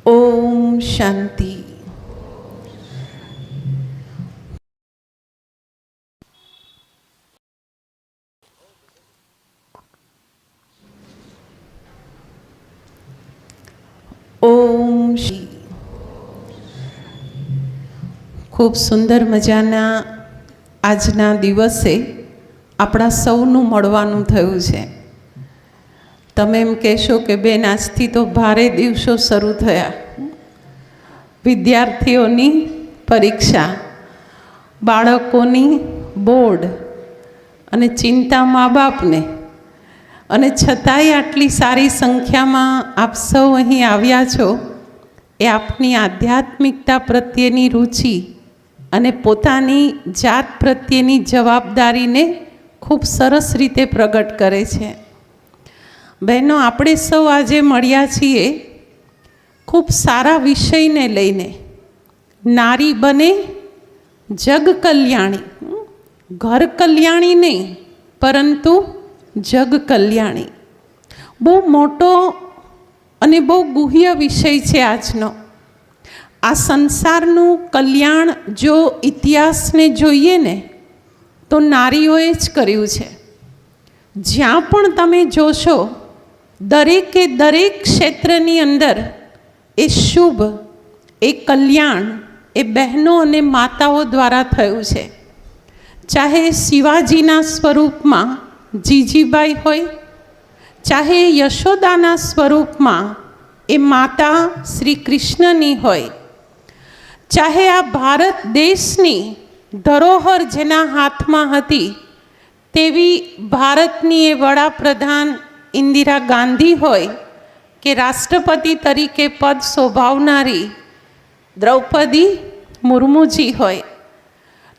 ઓમ શાંતિ. ઓમ શ્રી. ખૂબ સુંદર મજાના આજના દિવસે આપણા સૌનું મળવાનું થયું છે. તમે એમ કહેશો કે બેન આજથી તો ભારે દિવસો શરૂ થયા. વિદ્યાર્થીઓની પરીક્ષા, બાળકોની બોર્ડ અને ચિંતા મા બાપને, અને છતાંય આટલી સારી સંખ્યામાં આપ સૌ અહીં આવ્યા છો એ આપની આધ્યાત્મિકતા પ્રત્યેની રુચિ અને પોતાની જાત પ્રત્યેની જવાબદારીને ખૂબ સરસ રીતે પ્રગટ કરે છે. બહેનો, આપણે સૌ આજે મળ્યા છીએ ખૂબ સારા વિષયને લઈને. નારી બને જગ કલ્યાણી. ઘર કલ્યાણી નહીં, પરંતુ જગ કલ્યાણી. બહુ મોટો અને બહુ ગુહ્ય વિષય છે આજનો. આ સંસારનું કલ્યાણ જો ઇતિહાસને જોઈએ ને તો નારીઓએ જ કર્યું છે. જ્યાં પણ તમે જોશો દરેકે દરેક ક્ષેત્રની અંદર એ શુભ, એ કલ્યાણ એ બહેનો અને માતાઓ દ્વારા થયું છે. ચાહે શિવાજીના સ્વરૂપમાં જીજીબાઈ હોય, ચાહે યશોદાના સ્વરૂપમાં એ માતા શ્રી કૃષ્ણની હોય, ચાહે આ ભારત દેશની ધરોહર જેના હાથમાં હતી તેવી ભારતની એ વડાપ્રધાન ઇન્દિરા ગાંધી હોય, કે રાષ્ટ્રપતિ તરીકે પદ શોભાવનારી દ્રૌપદી મુર્મુજી હોય,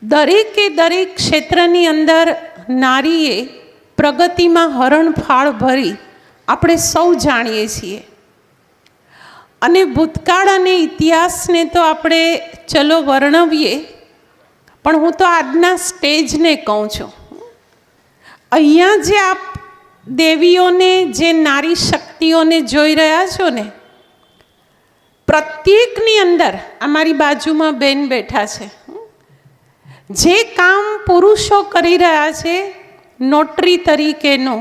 દરેકે દરેક ક્ષેત્રની અંદર નારીએ પ્રગતિમાં હરણફાળ ભરી આપણે સૌ જાણીએ છીએ. અને ભૂતકાળ અને ઇતિહાસને તો આપણે ચલો વર્ણવીએ, પણ હું તો આજના સ્ટેજને કહું છું. અહીંયા જે આપ દેવીઓને, જે નારી શક્તિઓને જોઈ રહ્યા છો ને, પ્રત્યેકની અંદર અમારી બાજુમાં બેન બેઠા છે. જે કામ પુરુષો કરી રહ્યા છે, નોટરી તરીકેનો,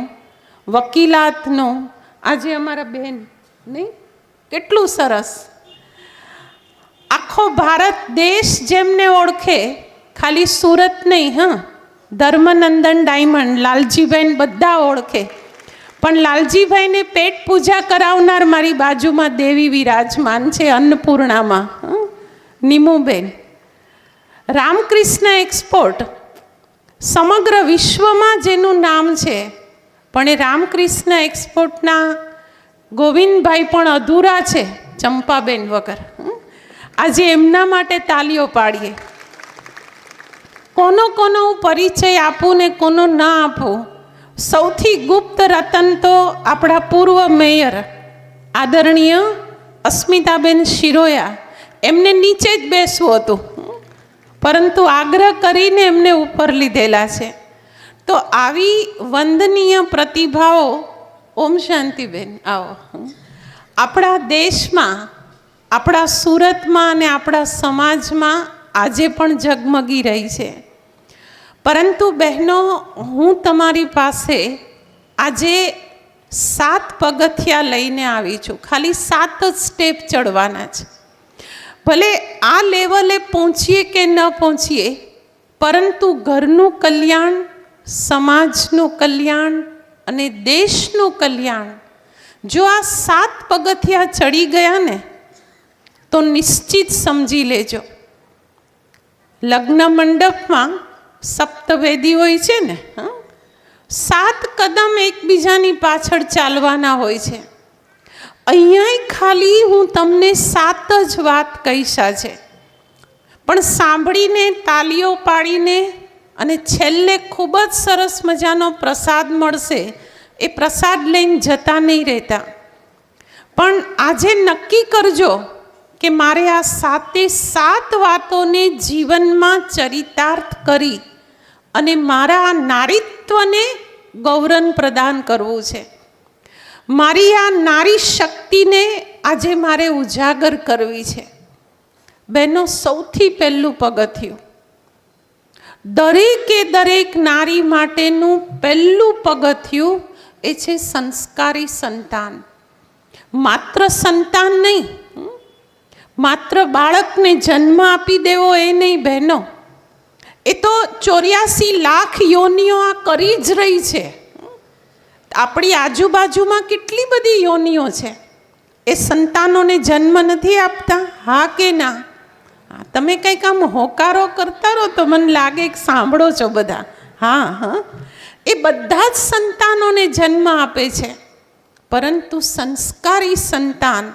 વકીલાતનો, આજે અમારા બેન નહીં, કેટલું સરસ. આખો ભારત દેશ જેમને ઓળખે, ખાલી સુરત નહીં, ધર્મનંદન ડાયમંડ, લાલજીભાઈને બધા ઓળખે, પણ લાલજીભાઈને પેટ પૂજા કરાવનાર મારી બાજુમાં દેવી વિરાજમાન છે, અન્નપૂર્ણામાં, નીમુબેન. રામકૃષ્ણ એક્સપોર્ટ સમગ્ર વિશ્વમાં જેનું નામ છે, પણ એ રામકૃષ્ણ એક્સપોર્ટના ગોવિંદભાઈ પણ અધૂરા છે ચંપાબેન વગર. આજે એમના માટે તાલીઓ પાડીએ. કોનો કોનો હું પરિચય આપું ને કોનો ના આપું. સૌથી ગુપ્ત રતન તો આપણા પૂર્વ મેયર આદરણીય અસ્મિતાબેન શિરોયા. એમને નીચે જ બેસવું હતું, પરંતુ આગ્રહ કરીને એમને ઉપર લીધેલા છે. તો આવી વંદનીય પ્રતિભાઓ, ઓમ શાંતિબેન આવો, આપણા દેશમાં, આપણા સુરતમાં અને આપણા સમાજમાં આજે પણ ઝગમગી રહી છે. પરંતુ બહેનો, હું તમારી પાસે આજે 7 પગથિયા લઈને આવી છું. ખાલી 7 જ સ્ટેપ ચડવાના છે. ભલે આ લેવલે પહોંચીએ કે ન પહોંચીએ, પરંતુ ઘરનું કલ્યાણ, સમાજનું કલ્યાણ અને દેશનું કલ્યાણ, જો આ 7 પગથિયા ચડી ગયા ને તો નિશ્ચિત સમજી લેજો, લગ્ન મંડપમાં સપ્તવેદી હોય છે ને, 7 કદમ એકબીજાની પાછળ ચાલવાના હોય છે. અહીંયા ખાલી હું તમને 7 જ વાત કહીશા છે, પણ સાંભળીને, તાલીઓ પાડીને, અને છેલ્લે ખૂબ જ સરસ મજાનો પ્રસાદ મળશે. એ પ્રસાદ લઈને જતા નહીં રહેતા, પણ આજે નક્કી કરજો કે મારે આ 7 વાતોને જીવનમાં ચરિતાર્થ કરી અને મારા આ નારીત્વને ગૌરવ પ્રદાન કરવું છે. મારી આ નારી શક્તિને આજે મારે ઉજાગર કરવી છે. બહેનો, સૌથી પહેલું પગથિયું, દરેકે દરેક નારી માટેનું પહેલું પગથિયું એ છે સંસ્કારી સંતાન. માત્ર સંતાન નહીં, માત્ર બાળકને જન્મ આપી દેવો એ નહીં બહેનો, એ તો 84 લાખ યોનિઓ આ કરી જ રહી છે. આપણી આજુબાજુમાં કેટલી બધી યોનિઓ છે, એ સંતાનોને જન્મ નથી આપતા? હા કે ના? તમે કંઈક આમ હોકારો કરતા રહો તો મને લાગે કે સાંભળો છો બધા. હા, એ બધા જ સંતાનોને જન્મ આપે છે, પરંતુ સંસ્કારી સંતાન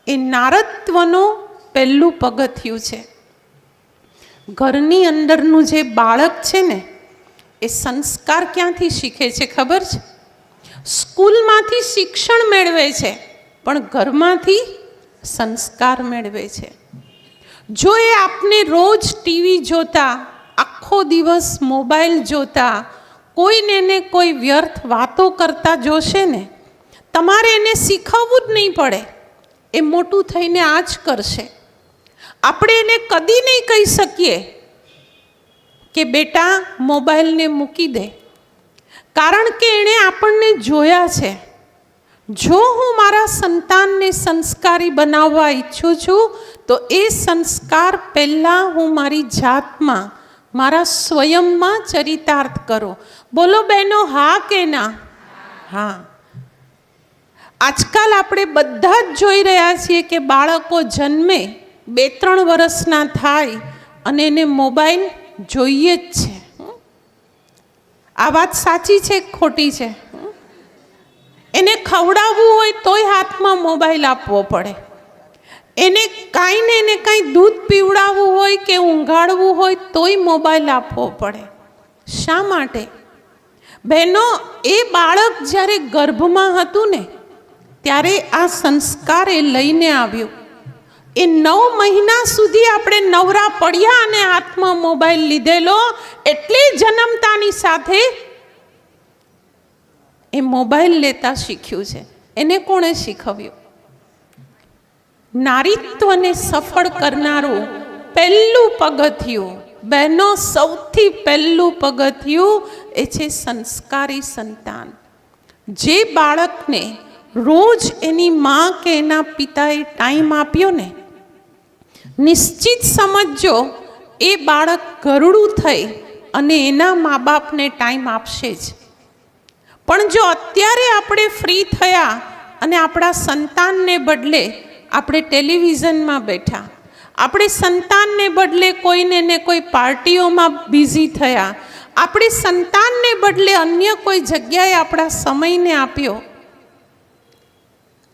એ નારત્વનું પહેલું પગથિયું છે. ઘરની અંદરનું જે બાળક છે ને, એ સંસ્કાર ક્યાંથી શીખે છે ખબર છે? સ્કૂલમાંથી શિક્ષણ મેળવે છે, પણ ઘરમાંથી સંસ્કાર મેળવે છે. જો એ આપને રોજ ટીવી જોતા, આખો દિવસ મોબાઈલ જોતા, કોઈને ને કોઈ વ્યર્થ વાતો કરતા જોશે ને, તમારે એને શીખવવું જ નહીં પડે, એ મોટું થઈને આ જ કરશે. આપણે એને કદી નહીં કહી શકીએ કે બેટા મોબાઈલને મૂકી દે, કારણ કે એણે આપણને જોયા છે. જો હું મારા સંતાનને સંસ્કારી બનાવવા ઈચ્છું છું તો એ સંસ્કાર પહેલાં હું મારી જાતમાં, મારા સ્વયંમાં ચરિતાર્થ કરો. બોલો બહેનો, હા કે ના? હા. આજકાલ આપણે બધા જ જોઈ રહ્યા છીએ કે બાળકો જન્મે 2-3 વર્ષના થાય અને એને મોબાઈલ જોઈએ જ છે. આ વાત સાચી છે કે ખોટી છે? એને ખવડાવવું હોય તોય હાથમાં મોબાઈલ આપવો પડે, એને કાંઈ ને એને કાંઈ દૂધ પીવડાવવું હોય કે ઊંઘાડવું હોય તોય મોબાઈલ આપવો પડે. શા માટે? બહેનો, એ બાળક જ્યારે ગર્ભમાં હતું ને, ત્યારે આ સંસ્કાર એ લઈને આવ્યું. એ 9 મહિના સુધી આપણે નવરા પડ્યા અને હાથમાં મોબાઈલ લીધેલો, એટલે જન્મતાની સાથે એ મોબાઈલ લેતા શીખ્યું છે. એને કોણે શીખવ્યું? નારીત્વને સફળ કરનારું પહેલું પગથિયું, બહેનો, સૌથી પહેલું પગથિયું એ છે સંસ્કારી સંતાન. જે બાળકને રોજ એની માં કે એના પિતાએ ટાઈમ આપ્યો ને, નિશ્ચિત સમજજો એ બાળક ગરુડું થઈ અને એના મા બાપને ટાઈમ આપશે જ. પણ જો અત્યારે આપણે ફ્રી થયા અને આપણા સંતાનને બદલે આપણે ટેલિવિઝનમાં બેઠા, આપણે સંતાનને બદલે કોઈને ને કોઈ પાર્ટીઓમાં બિઝી થયા, આપણે સંતાનને બદલે અન્ય કોઈ જગ્યાએ આપણા સમયને આપ્યો,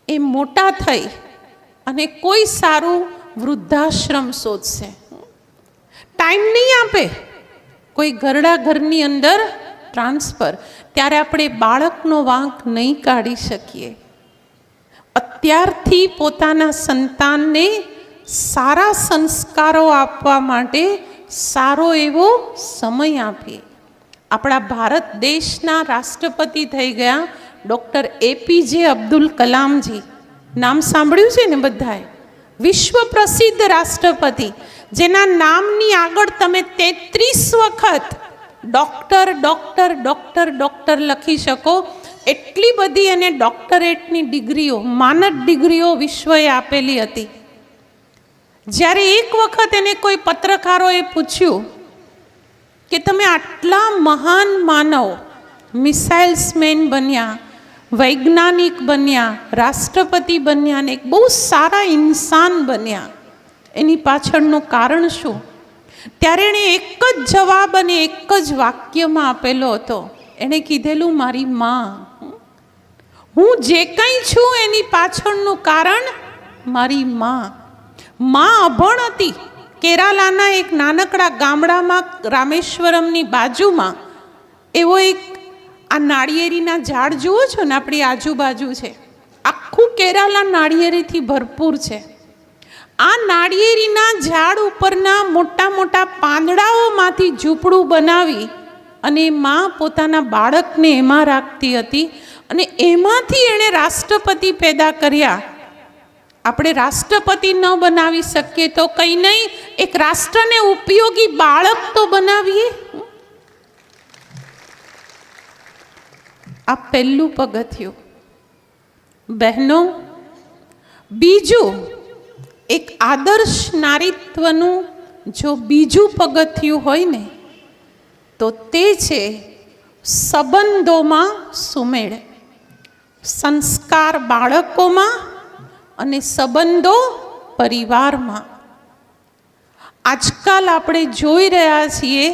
એ મોટા થઈ અને કોઈ સારું વૃદ્ધાશ્રમ શોધશે, ટાઈમ નહીં આપે, કોઈ ઘરડા ઘરની અંદર ટ્રાન્સફર, ત્યારે આપણે બાળકનો વાંક નહીં કાઢી શકીએ. અત્યારથી પોતાના સંતાનને સારા સંસ્કારો આપવા માટે સારો એવો સમય આપીએ. આપણા ભારત દેશના રાષ્ટ્રપતિ થઈ ગયા ડૉક્ટર APJ અબ્દુલ કલામજી. નામ સાંભળ્યું છે ને બધાએ? વિશ્વ પ્રસિદ્ધ રાષ્ટ્રપતિ, જેના નામની આગળ તમે 33 વખત ડૉક્ટર ડૉક્ટર ડૉક્ટર ડૉક્ટર લખી શકો, એટલી બધી એને ડૉક્ટરેટની ડિગ્રીઓ, માનદ ડિગ્રીઓ વિશ્વએ આપેલી હતી. જ્યારે એક વખત એને કોઈ પત્રકારોએ પૂછ્યું કે તમે આટલા મહાન માનવ, મિસાઇલ્સમેન બન્યા, વૈજ્ઞાનિક બન્યા, રાષ્ટ્રપતિ બન્યા ને એક બહુ સારા ઇન્સાન બન્યા, એની પાછળનું કારણ શું? ત્યારે એણે એક જ જવાબ અને એક જ વાક્યમાં આપેલો હતો. એણે કીધેલું, મારી માં. હું જે કંઈ છું એની પાછળનું કારણ મારી માં. માં અભણ હતી. કેરાલાના એક નાનકડા ગામડામાં, રામેશ્વરમની બાજુમાં, એવો એક, આ નાળિયેરીના ઝાડ જુઓ છો ને, આપણી આજુબાજુ છે, આખું કેરાલા નાળિયેરીથી ભરપૂર છે. આ નાળિયેરીના ઝાડ ઉપરના મોટા મોટા પાંદડાઓમાંથી ઝૂંપડું બનાવી અને માં પોતાના બાળકને એમાં રાખતી હતી. અને એમાંથી એણે રાષ્ટ્રપતિ પેદા કર્યા. આપણે રાષ્ટ્રપતિ ન બનાવી શકીએ તો કંઈ નહીં, એક રાષ્ટ્રને ઉપયોગી બાળક તો બનાવીએ. આ પહેલું પગથિયું બહેનો. બીજું, એક આદર્શ નારીત્વનું જો બીજું પગથિયું હોય ને તો તે છે સંબંધોમાં સુમેળ. સંસ્કાર બાળકોમાં અને સંબંધો પરિવારમાં. આજકાલ આપણે જોઈ રહ્યા છીએ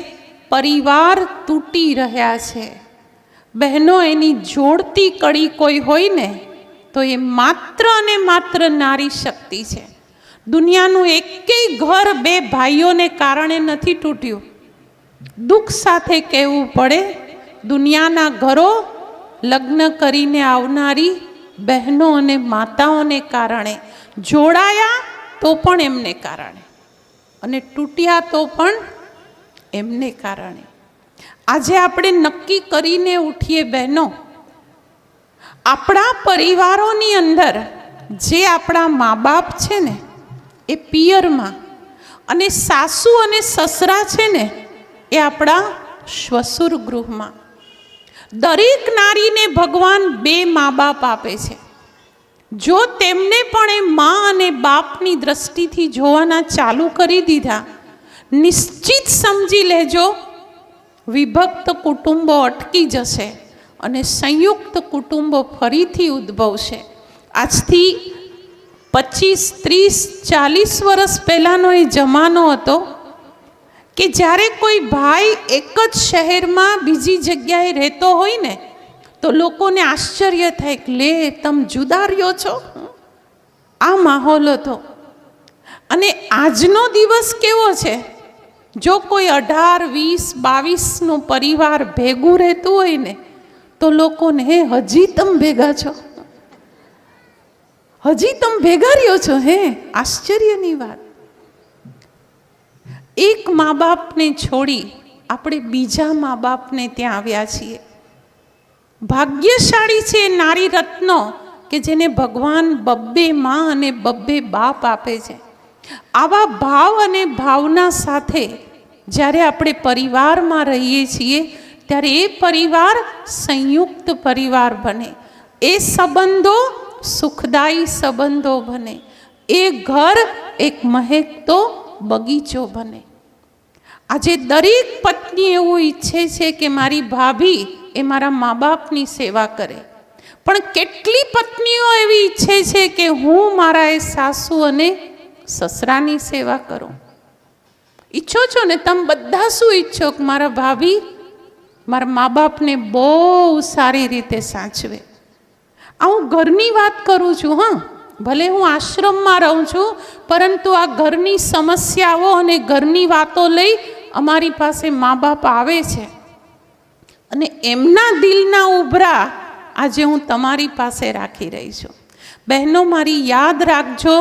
પરિવાર તૂટી રહ્યા છે. બહેનો, એની જોડતી કડી કોઈ હોય ને તો એ માત્ર અને માત્ર નારી શક્તિ છે. દુનિયાનું એકેય ઘર બે ભાઈઓને કારણે નથી તૂટ્યું. દુઃખ સાથે કહેવું પડે, દુનિયાના ઘરો લગ્ન કરીને આવનારી બહેનો અને માતાઓને કારણે જોડાયા તો પણ એમને કારણે, અને તૂટ્યા તો પણ એમને કારણે. આજે આપણે નક્કી કરીને ઉઠીએ બહેનો, આપણા પરિવારોની અંદર જે આપણા મા બાપ છે ને એ પિયરમાં, અને સાસુ અને સસરા છે ને એ આપણા શ્વસુર ગૃહમાં. દરેક નારીને ભગવાન બે મા બાપ આપે છે. જો તેમને પણ એ મા અને બાપની દ્રષ્ટિથી જોવાના ચાલુ કરી દીધા, નિશ્ચિત સમજી લેજો વિભક્ત કુટુંબો અટકી જશે અને સંયુક્ત કુટુંબો ફરીથી ઉદ્ભવશે. આજથી 25, 30, 40 વર્ષ પહેલાંનો એ જમાનો હતો કે જ્યારે કોઈ ભાઈ એક જ શહેરમાં બીજી જગ્યાએ રહેતો હોય ને તો લોકોને આશ્ચર્ય થાય કે લે, તમે જુદા રહ્યો છો. આ માહોલ હતો. અને આજનો દિવસ કેવો છે? જો કોઈ 18, 20, 22નું પરિવાર ભેગું રહેતું હોય ને તો લોકોને હે હજી તમે ભેગા છો, હજી તમે ભેગા રહ્યો છો, હે આશ્ચર્યની વાત. એક મા બાપને છોડી આપણે બીજા મા બાપને ત્યાં આવ્યા છીએ. ભાગ્યશાળી છે નારી રત્નો કે જેને ભગવાન બબ્બે માં અને બબ્બે બાપ આપે છે. આવા ભાવ અને ભાવના સાથે જ્યારે આપણે પરિવારમાં રહીએ છીએ ત્યારે એ પરિવાર સંયુક્ત પરિવાર બને, એ સંબંધો સુખદાયી સંબંધો બને, એ ઘર એક મહેકતો બગીચો બને. આજે દરેક પત્ની એવું ઈચ્છે છે કે મારી ભાભી એ મારા મા બાપની સેવા કરે, પણ કેટલી પત્નીઓ એવી ઈચ્છે છે કે હું મારા એ સાસુ અને સસરાની સેવા કરું. ઈચ્છો છો ને તમે બધા? શું ઈચ્છો કે મારા ભાભી મારા મા બાપને બહુ સારી રીતે સાચવે. આ હું ઘરની વાત કરું છું. હા, ભલે હું આશ્રમમાં રહું છું, પરંતુ આ ઘરની સમસ્યાઓ અને ઘરની વાતો લઈ અમારી પાસે મા બાપ આવે છે અને એમના દિલના ઉભરા આજે હું તમારી પાસે રાખી રહી છું. બહેનો, મારી યાદ રાખજો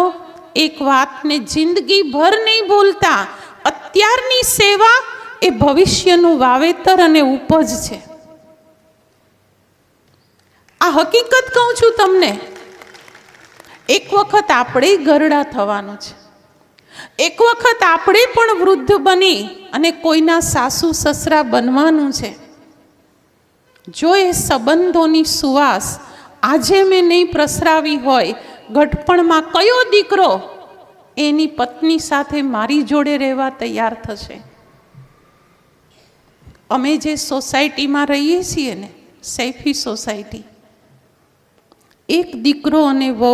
એક વાતને, જિંદગીભર નહીં ભૂલતા, અત્યારની સેવા એ ભવિષ્યનું વાવેતર અને ઉપજ છે. આ હકીકત કહું છું તમને. એક વખત આપણે ગરડા થવાનું છે. એક વખત આપણે પણ વૃદ્ધ બની અને કોઈના સાસુ સસરા બનવાનું છે. જો એ સંબંધોની સુવાસ આજે મેં નહીં પ્રસરાવી હોય, ઘટપણમાં કયો દીકરો એની પત્ની સાથે મારી જોડે રહેવા તૈયાર થશે? અમે જે સોસાયટીમાં રહીએ છીએ ને, સૈફી સોસાયટી, એક દીકરો અને વહુ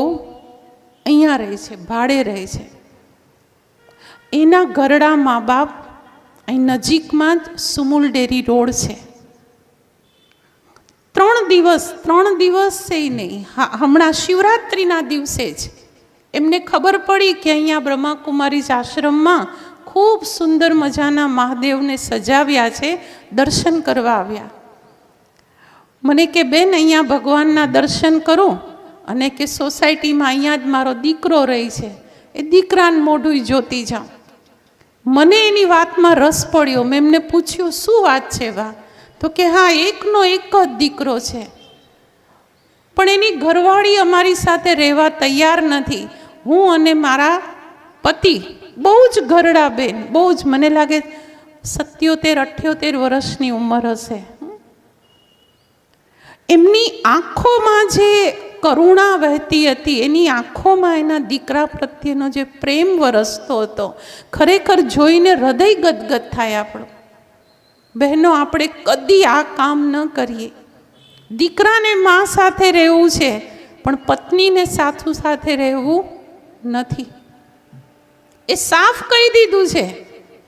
અહીંયા રહે છે, ભાડે રહે છે. એના ઘરડા મા બાપ અહીં નજીકમાં જ સુમુલ ડેરી રોડ છે. 3 દિવસ છે નહીં, હમણાં શિવરાત્રિના દિવસે જ એમને ખબર પડી કે અહીંયા બ્રહ્માકુમારી આશ્રમમાં ખૂબ સુંદર મજાના મહાદેવને સજાવ્યા છે, દર્શન કરવા આવ્યા. મને કે બેન, અહીંયા ભગવાનના દર્શન કરું અને કે સોસાયટીમાં અહીંયા જ મારો દીકરો રહે છે, એ દીકરાને મોઢું જોતી જાઉં. મને એની વાતમાં રસ પડ્યો. મેં એમને પૂછ્યું શું વાત છે વા? તો કે હા, એકનો એક જ દીકરો છે. પણ એની ઘરવાળી અમારી સાથે રહેવા તૈયાર નથી. હું અને મારા પતિ બહુ જ ઘરડા બેન, બહુ જ, મને લાગે 77-78 વર્ષની ઉંમર હશે. એમની આંખોમાં જે કરુણા વહેતી હતી, એની આંખોમાં એના દીકરા પ્રત્યેનો જે પ્રેમ વરસતો હતો, ખરેખર જોઈને હૃદય ગદગદ થાય આપણું. બહેનો, આપણે કદી આ કામ ન કરીએ. દીકરાને મા સાથે રહેવું છે, પણ પત્નીને સાસુ સાથે રહેવું નથી. એ સાફ કહી દીધું છે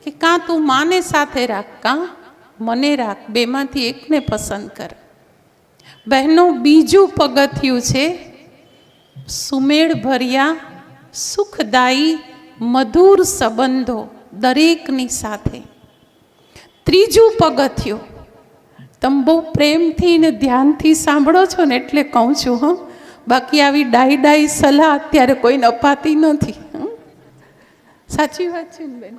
કે કાં તું માને સાથે રાખ, કાં મને રાખ, બેમાંથી એકને પસંદ કર. બહેનો, બીજું પગથિયું છે સુમેળ ભર્યા સુખદાયી મધુર સંબંધો દરેકની સાથે. ત્રીજું પગથિયું, તમે બહુ પ્રેમથી ને ધ્યાનથી સાંભળો છો ને એટલે કહું છું, બાકી આવી ડાઈ સલાહ અત્યારે કોઈને અપાતી નથી. સાચી વાત છે ને બેન?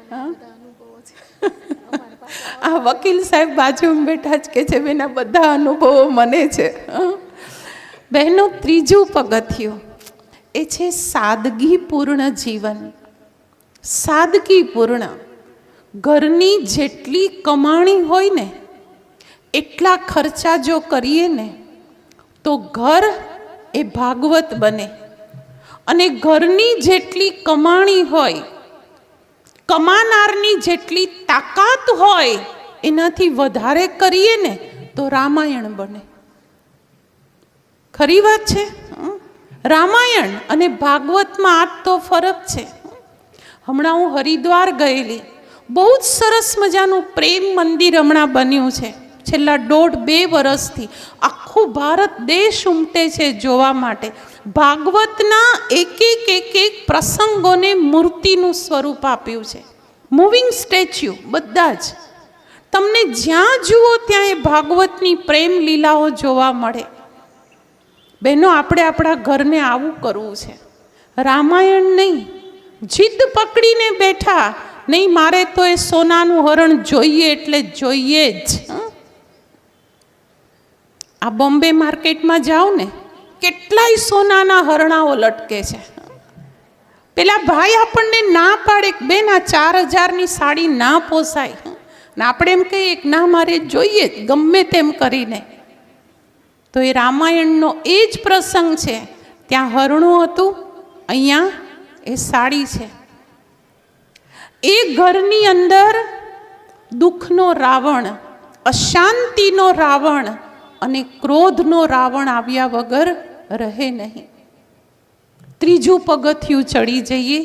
આ વકીલ સાહેબ બાજુમાં બેઠા જ કે છે બેન આ બધા અનુભવો મને છે. બહેનો, ત્રીજું પગથિયું એ છે સાદગીપૂર્ણ જીવન. સાદગીપૂર્ણ. ઘરની જેટલી કમાણી હોય ને એટલા ખર્ચા જો કરીએ ને તો ઘર એ ભાગવત બને. અને ઘરની જેટલી કમાણી હોય, કમાનારની જેટલી તાકાત હોય, એનાથી વધારે કરીએ ને તો રામાયણ બને. ખરી વાત છે. રામાયણ અને ભાગવતમાં આ તો ફરક છે. હમણાં હું હરિદ્વાર ગયેલી, બહુ જ સરસ મજાનું પ્રેમ મંદિર હમણાં બન્યું છે. છેલ્લા 1.5-2 વર્ષથી આખું ભારત દેશ ઉમટે છે જોવા માટે. ભાગવતના એક પ્રસંગોને મૂર્તિનું સ્વરૂપ આપ્યું છે. મૂવિંગ સ્ટેચ્યુ બધા જ. તમને જ્યાં જુઓ ત્યાં એ ભાગવતની પ્રેમ લીલાઓ જોવા મળે. બહેનો, આપણે આપણા ઘરને આવું કરવું છે. રામાયણ નહીં. જીદ પકડીને બેઠા નહીં, મારે તો એ સોનાનું હરણ જોઈએ એટલે જોઈએ જ. આ બોમ્બે માર્કેટમાં જાઓ ને, કેટલાય સોનાના હરણાઓ લટકે છે. પેલા ભાઈ આપણને ના પાડે, બેન આ 4000ની સાડી ના પોસાય, ને આપણે એમ કહીએ ના મારે જોઈએ જ ગમે તેમ કરીને. તો એ રામાયણનો એ જ પ્રસંગ છે. ત્યાં હરણું હતું, અહીંયા એ સાડી છે. એ ઘરની અંદર દુઃખનો રાવણ, અશાંતિનો રાવણ અને ક્રોધનો રાવણ આવ્યા વગર રહે નહીં. ત્રીજું પગથિયું ચડી જઈએ,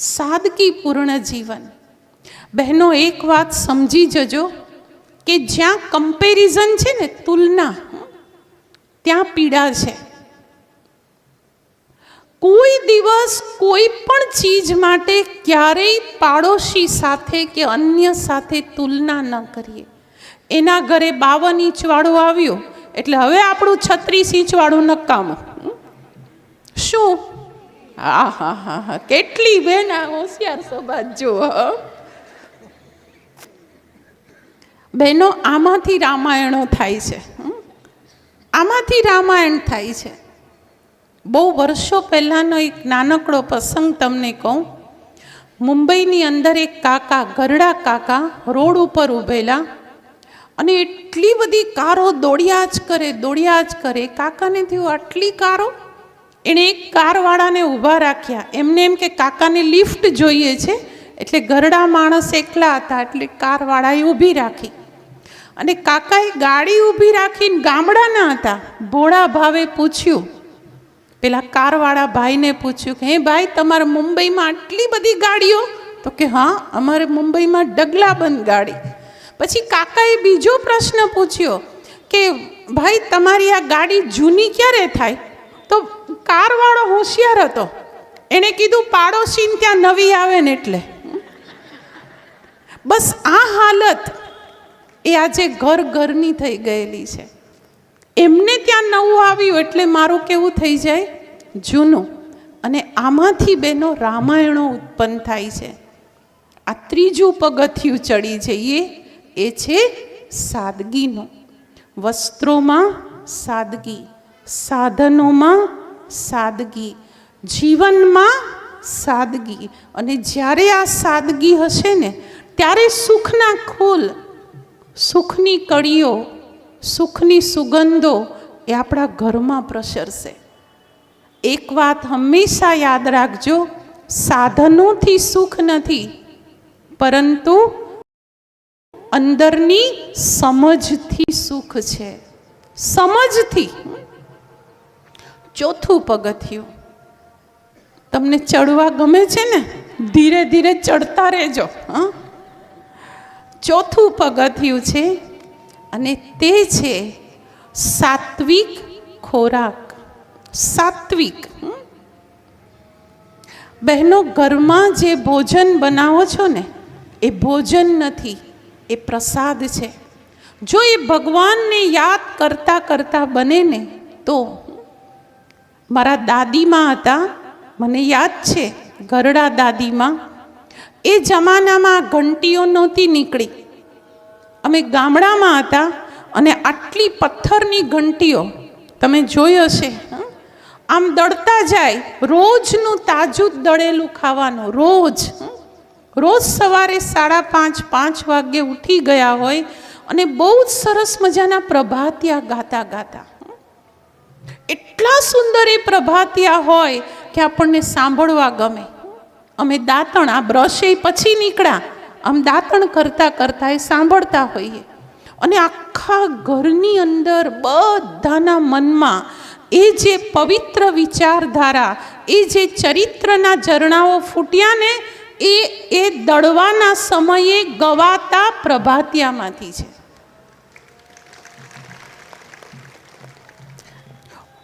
સાદગીપૂર્ણ જીવન. બહેનો, એક વાત સમજી જજો કે જ્યાં કમ્પેરિઝન છે ને, તુલના, ત્યાં પીડા છે. કોઈ દિવસ કોઈ પણ ચીજ માટે ક્યારેય પાડોશી સાથે કે અન્ય સાથે તુલના ન કરીએ. એના ઘરે 52 ઇંચવાળું આવ્યું એટલે હવે આપણું 36 ઇંચવાળું નકામું. શું? હા, કેટલી બેન આ હોશિયાર સોબાત જુઓ. બહેનો, આમાંથી રામાયણો થાય છે. આમાંથી રામાયણ થાય છે. બહુ વર્ષો પહેલાંનો એક નાનકડો પ્રસંગ તમને કહું. મુંબઈની અંદર એક કાકા, ગરડા કાકા, રોડ ઉપર ઊભેલા અને એટલી બધી કારો દોડ્યા જ કરે. કાકાને થયું આટલી કારો. એણે એક કારવાળાને ઊભા રાખ્યા. એમને એમ કે કાકાને લિફ્ટ જોઈએ છે, એટલે ગરડા માણસ એકલા હતા એટલે કારવાળાએ ઊભી રાખી. અને કાકાએ ગાડી ઊભી રાખીને, ગામડાના હતા, ભોળા ભાવે પૂછ્યું, પેલા કારવાળા ભાઈને પૂછ્યું કે હે ભાઈ, તમારે મુંબઈમાં આટલી બધી ગાડીઓ? તો કે હા, અમારે મુંબઈમાં ડગલાબંધ ગાડી. પછી કાકાએ બીજો પ્રશ્ન પૂછ્યો કે ભાઈ, તમારી આ ગાડી જૂની ક્યારે થાય? તો કારવાળો હોશિયાર હતો, એણે કીધું પાડોશીને ત્યાં નવી આવે ને એટલે. બસ આ હાલત એ આજે ઘરની થઈ ગયેલી છે. એમને ત્યાં નવું આવ્યું એટલે મારું કેવું થઈ જાય? જૂનું. અને આમાંથી બેનો રામાયણો ઉત્પન્ન થાય છે. આ ત્રીજું પગથિયું ચડી જઈએ, એ છે સાદગીનું. વસ્ત્રોમાં સાદગી, સાધનોમાં સાદગી, જીવનમાં સાદગી. અને જ્યારે આ સાદગી હશે ને ત્યારે સુખના ખોલ, સુખની કળીઓ, સુખની સુગંધો એ આપણા ઘરમાં પ્રસરશે. એક વાત હંમેશા યાદ રાખજો, સાધનોથી સુખ નથી, પરંતુ અંદરની સમજથી સુખ છે. સમજથી. ચોથું પગથિયું, તમને ચડવા ગમે છે ને, ધીરે ધીરે ચડતા રહેજો. ચોથું પગથિયું છે અને તે છે સાત્વિક ખોરાક. સાત્વિક. બહેનો, ઘરમાં જે ભોજન બનાવો છો ને એ ભોજન નથી, એ પ્રસાદ છે. જો એ ભગવાનને યાદ કરતા કરતા બને ને તો. મારા દાદીમાં હતા, મને યાદ છે, ઘરડા દાદીમાં. એ જમાનામાં ઘંટીઓ નહોતી નીકળી. અમે ગામડામાં હતા અને આટલી પથ્થરની ઘંટીઓ તમે જોઈ હશે. આમ દળતા જાય, રોજનું તાજું જ દળેલું ખાવાનું. રોજ સવારે 5:30 વાગે ઉઠી ગયા હોય અને બહુ જ સરસ મજાના પ્રભાતિયા ગાતા ગાતા. એટલા સુંદર એ પ્રભાતિયા હોય કે આપણને સાંભળવા ગમે. અમે દાંતણ, આ બ્રશ એ પછી નીકળ્યા, આમ દાંતણ કરતા કરતા એ સાંભળતા હોઈએ. અને આખા ઘરની અંદર બધાના મનમાં એ જે પવિત્ર વિચારધારા, એ જે ચરિત્રના ઝરણાઓ ફૂટ્યા ને એ દળવાના સમયે ગવાતા પ્રભાતિયામાંથી છે.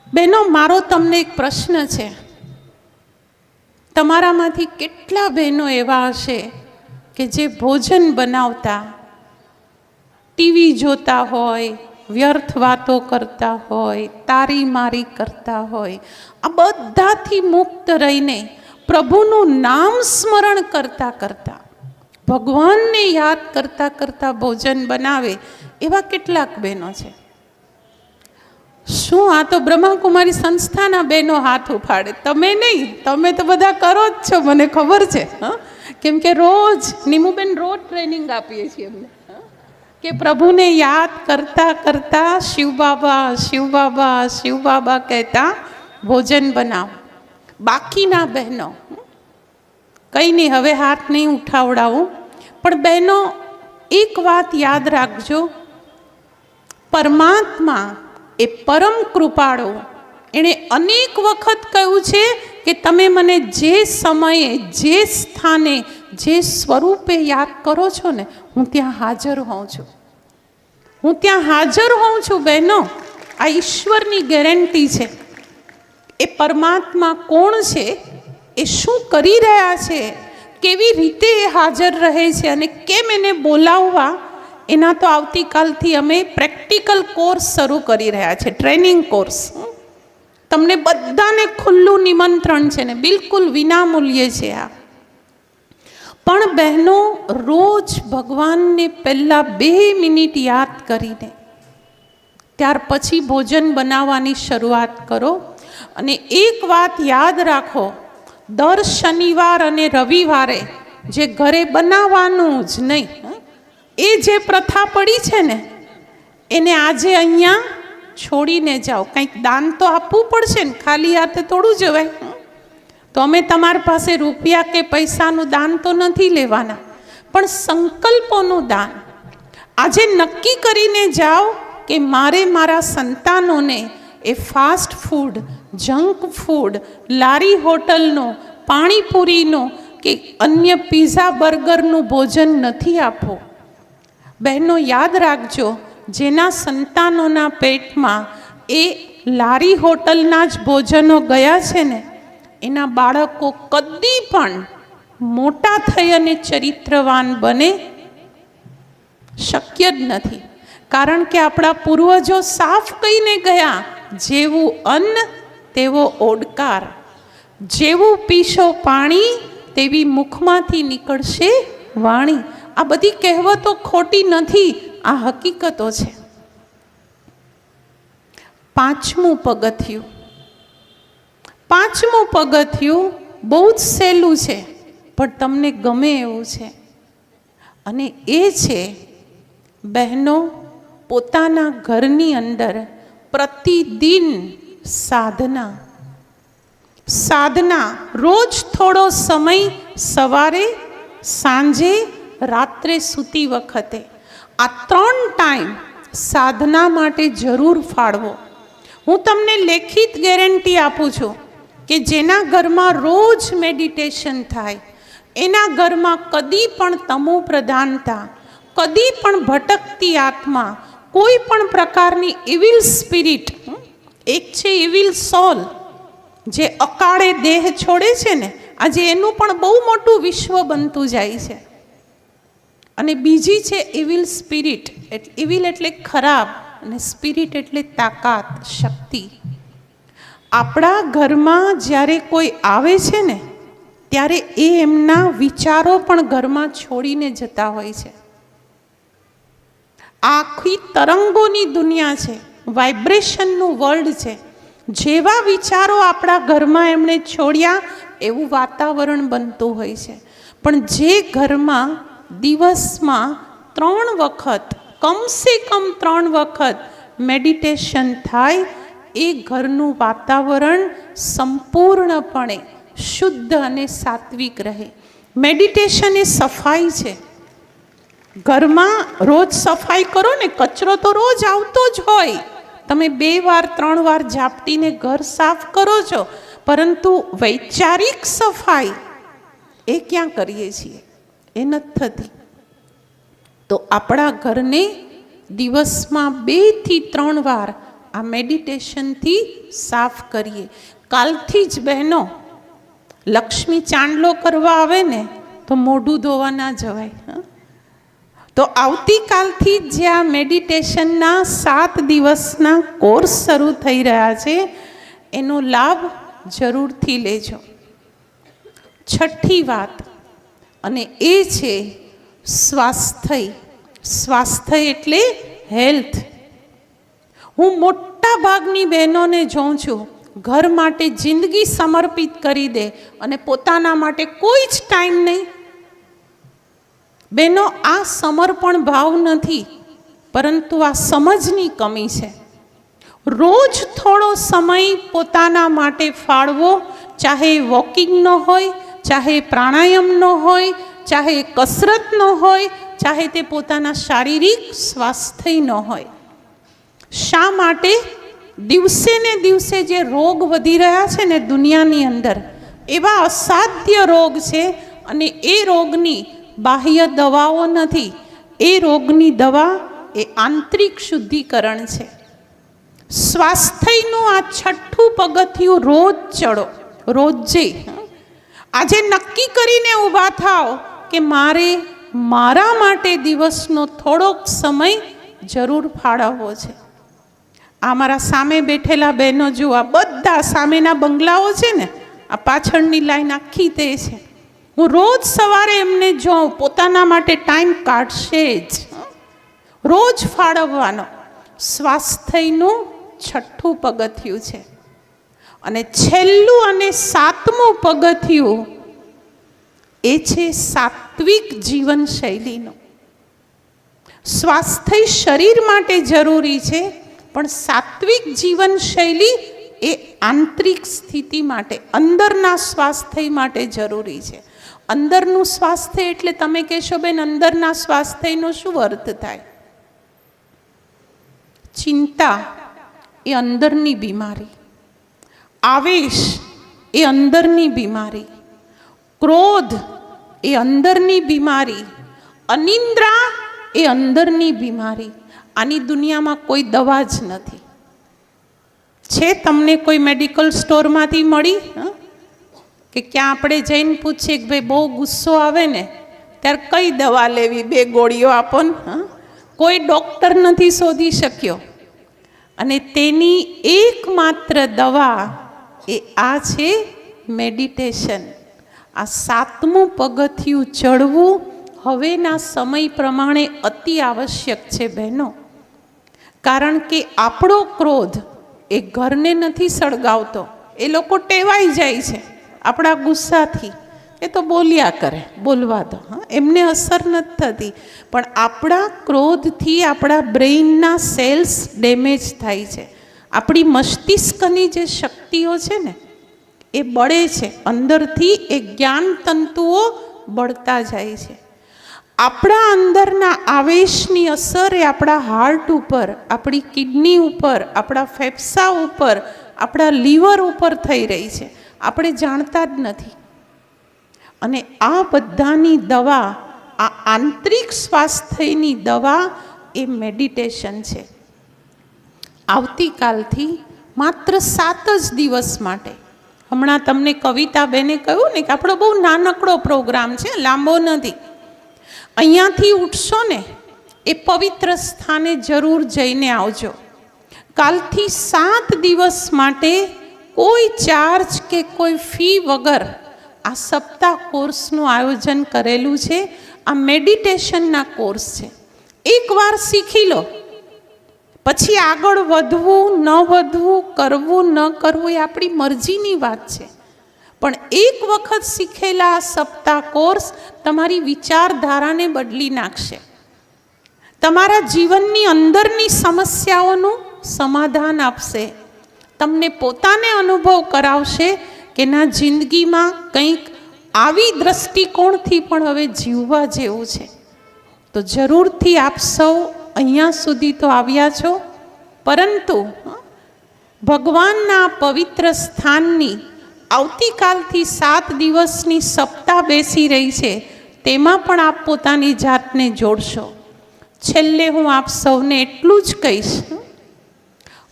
બહેનો, મારો તમને એક પ્રશ્ન છે. તમારામાંથી કેટલા બહેનો એવા હશે કે જે ભોજન બનાવતા, ટીવી જોતા હોય, વ્યર્થ વાતો કરતા હોય, તારી મારી કરતા હોય, આ બધાથી મુક્ત રહીને પ્રભુનું નામ સ્મરણ કરતા કરતા, ભગવાનને યાદ કરતા કરતા ભોજન બનાવે એવા કેટલાક બહેનો છે? શું આ તો બ્રહ્માકુમારી સંસ્થાના બહેનો હાથ ઉપાડે, તમે નહીં. તમે તો બધા કરો જ છો, મને ખબર છે. કેમ કે રોજ નીમુબેન રોજ ટ્રેનિંગ આપીએ છીએ અમને કે પ્રભુને યાદ કરતા કરતા શિવ બાબા શિવ બાબા શિવ બાબા કહેતા ભોજન બનાવો. બાકીના બહેનો કંઈ નહીં, હવે હાથ નહીં ઉઠાવડાવું, પણ બહેનો એક વાત યાદ રાખજો, પરમાત્મા એ પરમ કૃપાળુ, એણે અનેક વખત કહ્યું છે કે તમે મને જે સમયે, જે સ્થાને, જે સ્વરૂપે યાદ કરો છો ને, હું ત્યાં હાજર હોઉં છું. હું ત્યાં હાજર હોઉં છું. બહેનો, આ ઈશ્વરની ગેરંટી છે. એ પરમાત્મા કોણ છે, એ શું કરી રહ્યા છે, કેવી રીતે એ હાજર રહે છે અને કેમ એને બોલાવવા, એના તો આવતીકાલથી અમે પ્રેક્ટિકલ કોર્સ શરૂ કરી રહ્યા છે, ટ્રેનિંગ કોર્સ. તમને બધાને ખુલ્લું નિમંત્રણ છે ને, બિલકુલ વિનામૂલ્યે છે આ. પણ બહેનો, રોજ ભગવાનને પહેલાં 2 મિનિટ યાદ કરીને ત્યાર પછી ભોજન બનાવવાની શરૂઆત કરો. અને એક વાત યાદ રાખો, દર શનિવાર અને રવિવારે જે ઘરે બનાવવાનું જ નહીં, એ જે પ્રથા પડી છે ને એને આજે અહીંયા છોડીને જાઓ. કંઈક દાન તો આપવું પડશે ને, ખાલી હાથે થોડું જવાય. તો અમે તમારી પાસે રૂપિયા કે પૈસાનું દાન તો નથી લેવાના, પણ સંકલ્પોનું દાન. આજે નક્કી કરીને જાઓ કે મારે મારા સંતાનોને એ ફાસ્ટ ફૂડ, જંક ફૂડ, લારી હોટલનો, પાણીપુરીનો કે અન્ય પીઝા બર્ગરનું ભોજન નથી આપવું. બહેનો, યાદ રાખજો, જેના સંતાનોના પેટમાં એ લારી હોટલના જ ભોજનો ગયા છે ને, એના બાળકો કદી પણ મોટા થઈ અને ચરિત્રવાન બને શક્ય જ નથી. કારણ કે આપણા પૂર્વજો સાફ કહીને ગયા, જેવું અન્ન તેવો ઓડકાર, જેવું પીશો પાણી તેવી મુખમાંથી નીકળશે વાણી. આ બધી કહેવતો ખોટી નથી, આ હકીકતો છે. પાંચમું પગથિયું બહુ જ સહેલું છે, પણ તમને ગમે એવું છે. અને એ છે બહેનો, પોતાના ઘરની અંદર પ્રતિદિન સાધના રોજ થોડો સમય સવારે, સાંજે, રાત્રે સૂતી વખતે આ 3 ટાઈમ સાધના માટે જરૂર ફાળવો. હું તમને લેખિત ગેરંટી આપું છું કે જેના ઘરમાં રોજ મેડિટેશન થાય એના ઘરમાં કદી પણ તમો પ્રધાનતા, કદી પણ ભટકતી આત્મા, કોઈ પણ પ્રકારની ઇવિલ સ્પિરિટ, એક છે ઇવિલ સોલ જે અકાળે દેહ છોડે છે ને, આજે એનું પણ બહુ મોટું વિશ્વ બનતું જાય છે. અને બીજી છે ઇવિલ સ્પિરિટ. ઇવિલ એટલે ખરાબ અને સ્પિરિટ એટલે તાકાત, શક્તિ. આપણા ઘરમાં જ્યારે કોઈ આવે છે ને ત્યારે એ એમના વિચારો પણ ઘરમાં છોડીને જતા હોય છે. આખી તરંગોની દુનિયા છે, વાઇબ્રેશનનું વર્લ્ડ છે. જેવા વિચારો આપણા ઘરમાં એમણે છોડ્યા એવું વાતાવરણ બનતું હોય છે. પણ જે ઘરમાં દિવસમાં 3 વખત, કમસે કમ 3 વખત મેડિટેશન થાય, એ ઘરનું વાતાવરણ સંપૂર્ણપણે શુદ્ધ અને સાત્વિક રહે. મેડિટેશન એ સફાઈ છે. ઘરમાં રોજ સફાઈ કરો ને, કચરો તો રોજ આવતો જ હોય. તમે 2 વાર 3 વાર ઝાપટીને ઘર સાફ કરો છો, પરંતુ વૈચારિક સફાઈ એ ક્યાં કરીએ છીએ? એ નથી થતી. તો આપણા ઘરને દિવસમાં 2 થી 3 વાર આ મેડિટેશનથી સાફ કરીએ. કાલથી જ બહેનો, લક્ષ્મી ચાંદલો કરવા આવે ને તો મોઢું ધોવા ના જવાય. તો આવતીકાલથી જે આ મેડિટેશનના 7 દિવસના કોર્સ શરૂ થઈ રહ્યા છે એનો લાભ જરૂરથી લેજો. છઠ્ઠી વાત, અને એ છે સ્વાસ્થ્ય. સ્વાસ્થ્ય એટલે હેલ્થ. હું મોટા ભાગની બહેનોને જોઉં છું, ઘર માટે જિંદગી સમર્પિત કરી દે અને પોતાના માટે કોઈ જ ટાઈમ નહીં. બહેનો, આ સમર્પણ ભાવ નથી, પરંતુ આ સમજની કમી છે. રોજ થોડો સમય પોતાના માટે ફાળવો, ચાહે વોકિંગનો હોય, ચાહે પ્રાણાયામનો હોય, ચાહે કસરતનો હોય, ચાહે તે પોતાના શારીરિક સ્વાસ્થ્યનો હોય. શા માટે? દિવસે ને દિવસે જે રોગ વધી રહ્યા છે ને દુનિયાની અંદર, એવા અસાધ્ય રોગ છે, અને એ રોગની બાહ્ય દવાઓ નથી. એ રોગની દવા એ આંતરિક શુદ્ધિકરણ છે. સ્વાસ્થ્યનું આ 6થું પગથિયું રોજ ચડો, રોજે. આજે નક્કી કરીને ઊભા થાઓ કે મારે મારા માટે દિવસનો થોડોક સમય જરૂર ફાળવવો છે. આ મારા સામે બેઠેલા બહેનો જુઓ, આ બધા સામેના બંગલાઓ છે ને, આ પાછળની લાઈન આખી તે છે. હું રોજ સવારે એમને જોઉં, પોતાના માટે ટાઈમ કાઢશે જ, રોજ ફાળવવાનો. સ્વાસ્થ્યનું 6થું પગથિયું છે. અને છેલ્લું અને 7મું પગથિયું એ છે સાત્વિક જીવનશૈલીનું. સ્વાસ્થ્ય શરીર માટે જરૂરી છે, પણ સાત્વિક જીવનશૈલી એ આંતરિક સ્થિતિ માટે, અંદરના સ્વાસ્થ્ય માટે જરૂરી છે. અંદરનું સ્વાસ્થ્ય એટલે તમે કહેશો, બેન અંદરના સ્વાસ્થ્યનો શું અર્થ થાય? ચિંતા એ અંદરની બીમારી, આવેશ એ અંદરની બીમારી, ક્રોધ એ અંદરની બીમારી, અનિદ્રા એ અંદરની બીમારી. આની દુનિયામાં કોઈ દવા જ નથી. છે તમને કોઈ મેડિકલ સ્ટોરમાંથી મળી? કે ક્યાં આપણે જઈને પૂછીએ કે ભાઈ બહુ ગુસ્સો આવે ને ત્યારે કઈ દવા લેવી, 2 ગોળીઓ આપો ને. કોઈ ડૉક્ટર નથી શોધી શક્યો. અને તેની એકમાત્ર દવા એ આ છે મેડિટેશન. આ 7મું પગથિયું ચડવું હવેના સમય પ્રમાણે અતિ આવશ્યક છે બહેનો. કારણ કે આપણો ક્રોધ એ ઘરને નથી સળગાવતો. એ લોકો ટેવાઈ જાય છે આપણા ગુસ્સાથી, એ તો બોલ્યા કરે, બોલવા દો, હા, એમને અસર નથી થતી. પણ આપણા ક્રોધથી આપણા બ્રેઇનના સેલ્સ ડેમેજ થાય છે. આપણી મસ્તિષ્કની જે શક્તિઓ છે ને એ બળે છે, અંદરથી એ જ્ઞાન તંતુઓ બળતા જાય છે. આપણા અંદરના આવેશની અસર એ આપણા હાર્ટ ઉપર, આપણી કિડની ઉપર, આપણા ફેફસા ઉપર, આપણા લીવર ઉપર થઈ રહી છે, આપણે જાણતા જ નથી. અને આ બધાની દવા, આ આંતરિક સ્વાસ્થ્યની દવા એ મેડિટેશન છે. આવતીકાલથી માત્ર 7 જ દિવસ માટે, હમણાં તમને કવિતાબેને કહ્યું ને કે આપણો બહુ નાનકડો પ્રોગ્રામ છે, લાંબો નથી. અહીંયાથી ઉઠશો ને એ પવિત્ર સ્થાને જરૂર જઈને આવજો. કાલથી 7 દિવસ માટે કોઈ ચાર્જ કે કોઈ ફી વગર આ સપ્તાહ કોર્સનું આયોજન કરેલું છે. આ મેડિટેશનના કોર્સ છે. એકવાર શીખી લો, પછી આગળ વધવું ન વધવું, કરવું ન કરવું એ આપણી મરજીની વાત છે. પણ એક વખત શીખેલા આ સપ્તાહ કોર્સ તમારી વિચારધારાને બદલી નાખશે, તમારા જીવનની અંદરની સમસ્યાઓનું સમાધાન આપશે, તમને પોતાને અનુભવ કરાવશે કે ના, જિંદગીમાં કંઈક આવી દ્રષ્ટિકોણથી પણ હવે જીવવા જેવું છે. તો જરૂરથી આપ સૌ અહીંયા સુધી તો આવ્યા છો, પરંતુ ભગવાનના પવિત્ર સ્થાનની આવતીકાલથી 7 દિવસની સપ્તાહ બેસી રહી છે, તેમાં પણ આપ પોતાની જાતને જોડશો. છેલ્લે હું આપ સૌને એટલું જ કહીશ,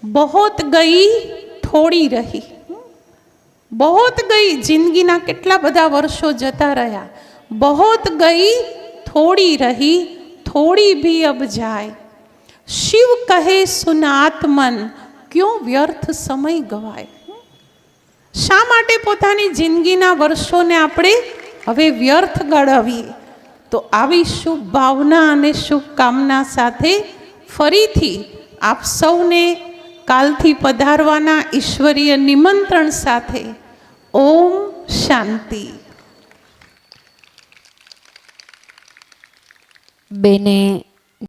બહોત ગઈ થોડી રહી. બહોત ગઈ, જિંદગીના કેટલા બધા વર્ષો જતા રહ્યા. બહોત ગઈ થોડી રહી, થોડી ભી અબ જાય. શિવ કહે સુન આત્મન, ક્યો વ્યર્થ સમય ગવાય. શા માટે પોતાની જિંદગીના વર્ષોને આપણે હવે વ્યર્થ ગણાવીએ? તો આવી શુભ ભાવના અને શુભકામના સાથે ફરીથી આપ સૌને કાલથી પધારવાના ઈશ્વરીય નિમંત્રણ સાથે ઓમ શાંતિ. બેને